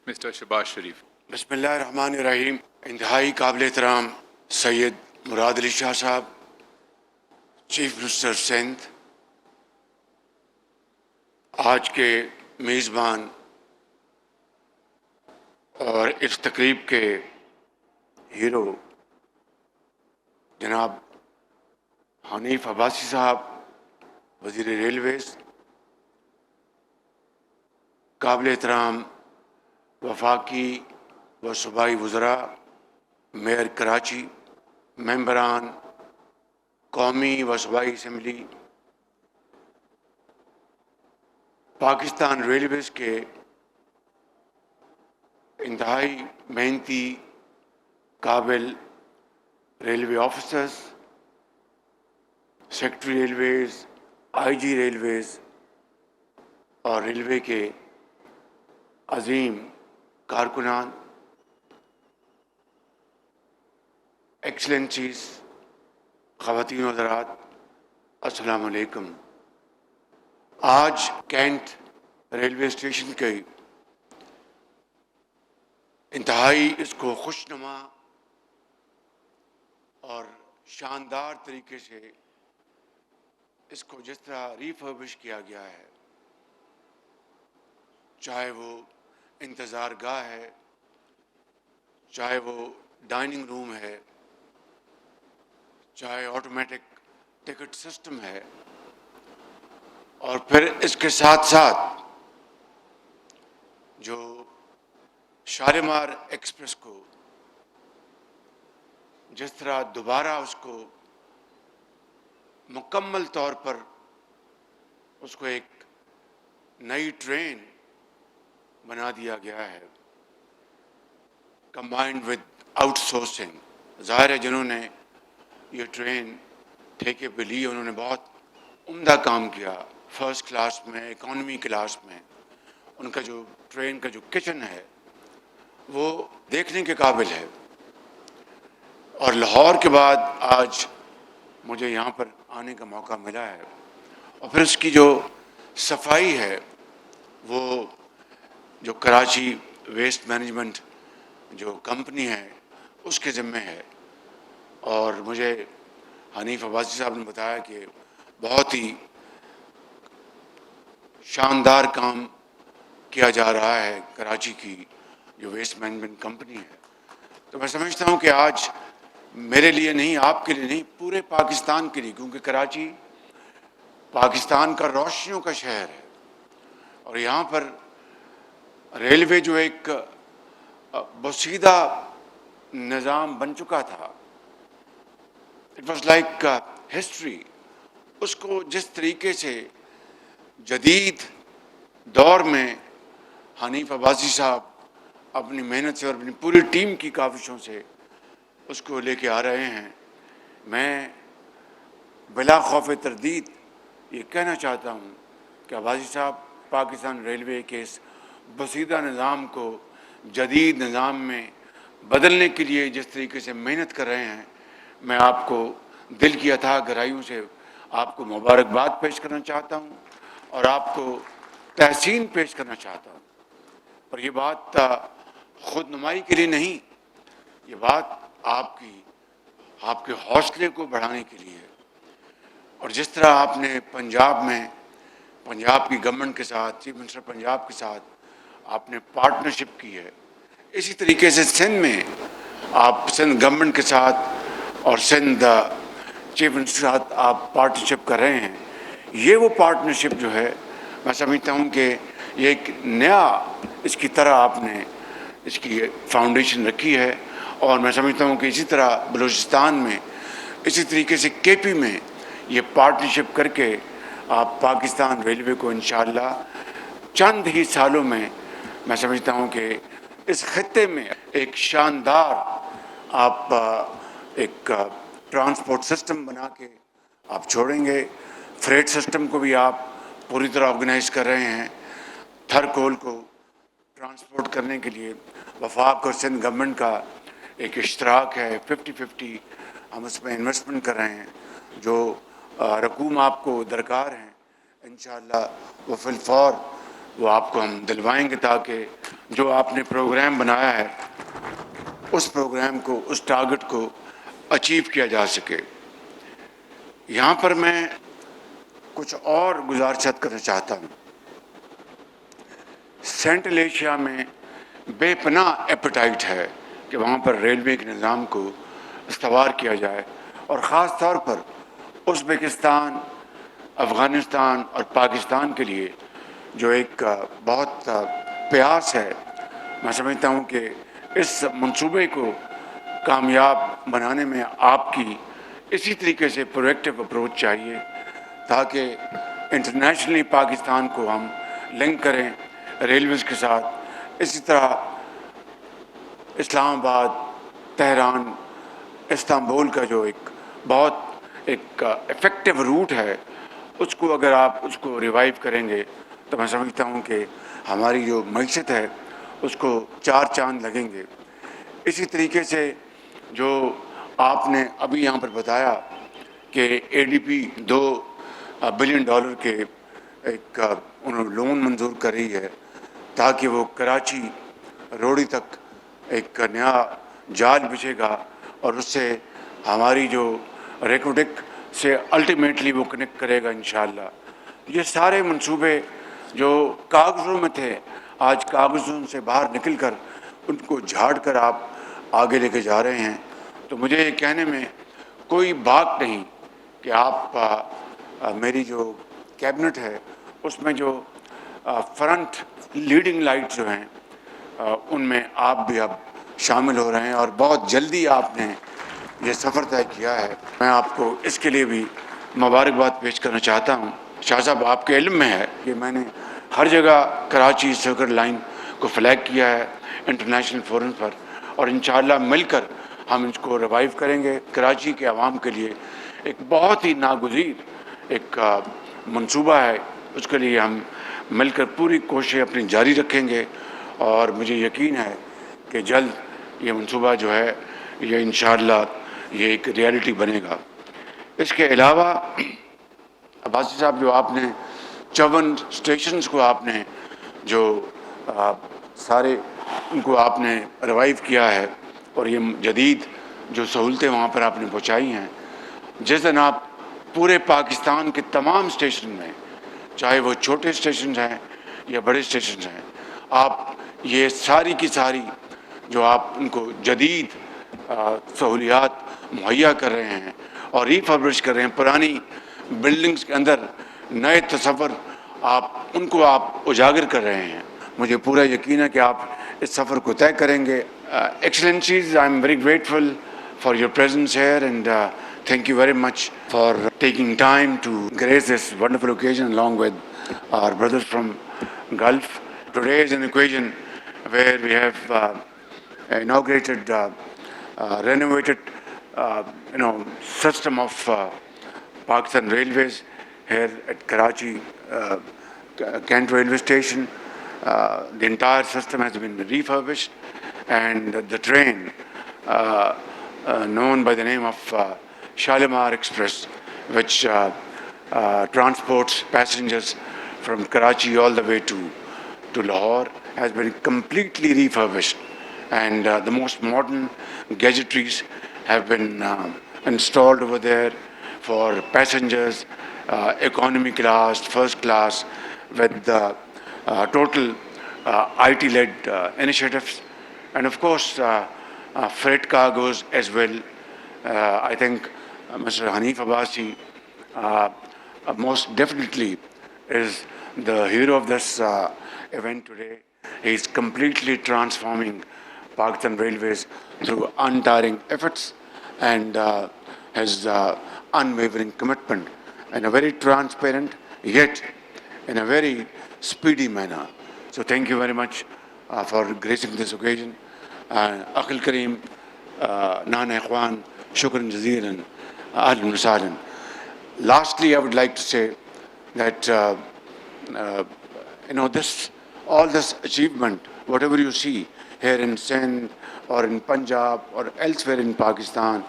Mr. Shahbaz Sharif. بسم اللہ الرحمن الرحیم. انتہائی قابل احترام سید مراد علی شاہ صاحب، چیف منسٹر سندھ، آج کے میزبان اور اس تقریب کے ہیرو جناب حنیف عباسی صاحب، وزیر ریلویز، قابل احترام وفاقی و صوبائی وزراء، میئر کراچی، ممبران قومی و صوبائی اسمبلی، پاکستان ریلویز کے انتہائی محنتی قابل ریلوے آفیسرز، سیکٹری ریلویز، آئی جی ریلویز اور ریلوے کے عظیم کارکنان، ایکسلنسیز، خواتین و حضرات، السلام علیکم. آج کینٹ ریلوے اسٹیشن کے انتہائی اس کو خوشنما اور شاندار طریقے سے اس کو جس طرح ریفربش کیا گیا ہے، چاہے وہ انتظار گاہ ہے، چاہے وہ ڈائننگ روم ہے، چاہے آٹومیٹک ٹکٹ سسٹم ہے، اور پھر اس کے ساتھ ساتھ جو شالیمار ایکسپریس کو جس طرح دوبارہ اس کو مکمل طور پر اس کو ایک نئی ٹرین بنا دیا گیا ہے، کمبائنڈ ود آؤٹ سورسنگ. ظاہر ہے جنہوں نے یہ ٹرین ٹھیکے پہ لی انہوں نے بہت عمدہ کام کیا. فرسٹ کلاس میں، اکانومی کلاس میں ان کا جو ٹرین کا جو کچن ہے وہ دیکھنے کے قابل ہے. اور لاہور کے بعد آج مجھے یہاں پر آنے کا موقع ملا ہے، اور پھر اس کی جو صفائی ہے وہ جو کراچی ویسٹ مینجمنٹ جو کمپنی ہے اس کے ذمے ہے. اور مجھے حنیف عباسی صاحب نے بتایا کہ بہت ہی شاندار کام کیا جا رہا ہے کراچی کی جو ویسٹ مینجمنٹ کمپنی ہے. تو میں سمجھتا ہوں کہ آج میرے لیے نہیں، آپ کے لیے نہیں، پورے پاکستان کے لیے، کیونکہ کراچی پاکستان کا روشنیوں کا شہر ہے، اور یہاں پر ریلوے جو ایک بسیدہ نظام بن چکا تھا، اٹ واز لائک ہسٹری. اس کو جس طریقے سے جدید دور میں حنیف عباسی صاحب اپنی محنت سے اور اپنی پوری ٹیم کی کاوشوں سے اس کو لے کے آ رہے ہیں، میں بلا خوف تردید یہ کہنا چاہتا ہوں کہ عباسی صاحب پاکستان ریلوے کے اس بسیدہ نظام کو جدید نظام میں بدلنے کے لیے جس طریقے سے محنت کر رہے ہیں، میں آپ کو دل کی اتھاہ گہرائیوں سے آپ کو مبارکباد پیش کرنا چاہتا ہوں اور آپ کو تحسین پیش کرنا چاہتا ہوں. اور یہ بات خود نمائی کے لیے نہیں، یہ بات آپ کے حوصلے کو بڑھانے کے لیے ہے. اور جس طرح آپ نے پنجاب میں پنجاب کی گورنمنٹ کے ساتھ، چیف منسٹر پنجاب کے ساتھ آپ نے پارٹنرشپ کی ہے، اسی طریقے سے سندھ میں آپ سندھ گورنمنٹ کے ساتھ اور سندھ چیف منسٹر کے ساتھ آپ پارٹنرشپ کر رہے ہیں. یہ وہ پارٹنرشپ جو ہے میں سمجھتا ہوں کہ یہ ایک نیا اس کی طرح آپ نے اس کی فاؤنڈیشن رکھی ہے. اور میں سمجھتا ہوں کہ اسی طرح بلوچستان میں، اسی طریقے سے کے پی میں یہ پارٹنرشپ کر کے آپ پاکستان ریلوے کو انشاءاللہ چند ہی سالوں میں سمجھتا ہوں کہ اس خطے میں ایک شاندار آپ ایک ٹرانسپورٹ سسٹم بنا کے آپ چھوڑیں گے. فریٹ سسٹم کو بھی آپ پوری طرح آرگنائز کر رہے ہیں. تھر کول کو ٹرانسپورٹ کرنے کے لیے وفاق اور سندھ گورنمنٹ کا ایک اشتراک ہے، 50-50 ہم اس میں انویسٹمنٹ کر رہے ہیں. جو رقوم آپ کو درکار ہیں انشاءاللہ وہ فی الفور وہ آپ کو ہم دلوائیں گے تاکہ جو آپ نے پروگرام بنایا ہے اس پروگرام کو، اس ٹارگٹ کو اچیو کیا جا سکے۔ یہاں پر میں کچھ اور گزارشات کرنا چاہتا ہوں۔ سینٹرل ایشیا میں بے پناہ ایپیٹائٹ ہے کہ وہاں پر ریلوے کے نظام کو استوار کیا جائے، اور خاص طور پر ازبکستان، افغانستان اور پاکستان کے لیے جو ایک بہت پیاس ہے۔ میں سمجھتا ہوں کہ اس منصوبے کو کامیاب بنانے میں آپ کی اسی طریقے سے پرویکٹیو اپروچ چاہیے، تاکہ انٹرنیشنلی پاکستان کو ہم لنک کریں ریلویز کے ساتھ۔ اسی طرح اسلام آباد، تہران، استنبول کا جو ایک بہت ایک افیکٹو روٹ ہے، اس کو اگر آپ اس کو ریوائیو کریں گے تو میں سمجھتا ہوں کہ ہماری جو معیشت ہے اس کو چار چاند لگیں گے۔ اسی طریقے سے جو آپ نے ابھی یہاں پر بتایا کہ اے ڈی پی $2 بلین کے ایک انہوں نے لون منظور کر رہی ہے، تاکہ وہ کراچی روڑی تک ایک نیا جال بچھے گا، اور اس سے ہماری جو ریکوڈک سے الٹیمیٹلی وہ کنیکٹ کرے گا انشاءاللہ۔ یہ سارے منصوبے جو کاغذوں میں تھے، آج کاغذوں سے باہر نکل کر ان کو جھاڑ کر آپ آگے لے کے جا رہے ہیں۔ تو مجھے یہ کہنے میں کوئی باک نہیں کہ آپ میری جو کیبنٹ ہے اس میں جو فرنٹ لیڈنگ لائٹ جو ہیں ان میں آپ بھی اب شامل ہو رہے ہیں، اور بہت جلدی آپ نے یہ سفر طے کیا ہے۔ میں آپ کو اس کے لیے بھی مبارکباد پیش کرنا چاہتا ہوں۔ شاہ صاحب، آپ کے علم میں ہے کہ میں نے ہر جگہ کراچی سرکٹ لائن کو فلیگ کیا ہے انٹرنیشنل فورم پر، اور انشاءاللہ مل کر ہم اس کو ریوائیو کریں گے۔ کراچی کے عوام کے لیے ایک بہت ہی ناگزیر ایک منصوبہ ہے، اس کے لیے ہم مل کر پوری کوشش اپنی جاری رکھیں گے، اور مجھے یقین ہے کہ جلد یہ منصوبہ جو ہے یہ انشاءاللہ یہ ایک ریالٹی بنے گا۔ اس کے علاوہ عباسی صاحب، جو آپ نے 54 اسٹیشنز کو آپ نے جو سارے ان کو آپ نے ریوائیو کیا ہے، اور یہ جدید جو سہولتیں وہاں پر آپ نے پہنچائی ہیں، جس دن آپ پورے پاکستان کے تمام اسٹیشن میں، چاہے وہ چھوٹے اسٹیشنز ہیں یا بڑے اسٹیشنز ہیں، آپ یہ ساری کی ساری جو آپ ان کو جدید سہولیات مہیا کر رہے ہیں اور ریفربش کر رہے ہیں، پرانی بلڈنگز کے اندر نئے تصور آپ ان کو آپ اجاگر کر رہے ہیں، مجھے پورا یقین ہے کہ آپ اس سفر کو طے کریں گے۔ Excellencies, I am very grateful for your presence here, and thank you very much for taking time to grace this wonderful occasion along with our brothers from Gulf. Today is an occasion where we have inaugurated renovated system of Pakistan Railways here at Karachi Kent Railway Station. The entire system has been refurbished, and the train known by the name of Shalimar Express, which transports passengers from Karachi all the way to Lahore, has been completely refurbished, and the most modern gadgetries have been installed over there for passengers, economy class, first class, with total IT-led initiatives, and of course freight cargoes as well. I think Mr. Hanif Abbasi most definitely is the hero of this event today. He is completely transforming Pakistan Railways through untiring efforts and his unwavering commitment in a very transparent yet in a very speedy manner. So thank you very much for gracing this occasion. Akhil Kareem, Nana Ikhwan, Shukran Jazeeran, Ahlan wa Sahlan. Lastly, I would like to say that all this achievement, whatever you see here in Sindh or in Punjab or elsewhere in Pakistan,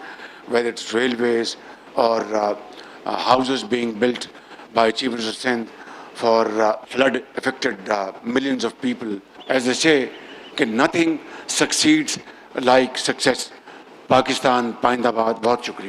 whether it's railways or houses being built by Chief Minister Sindh for flood-affected millions of people. As they say, کہ nothing سکسیڈس like success. Pakistan پائندہ باد. بہت شکریہ.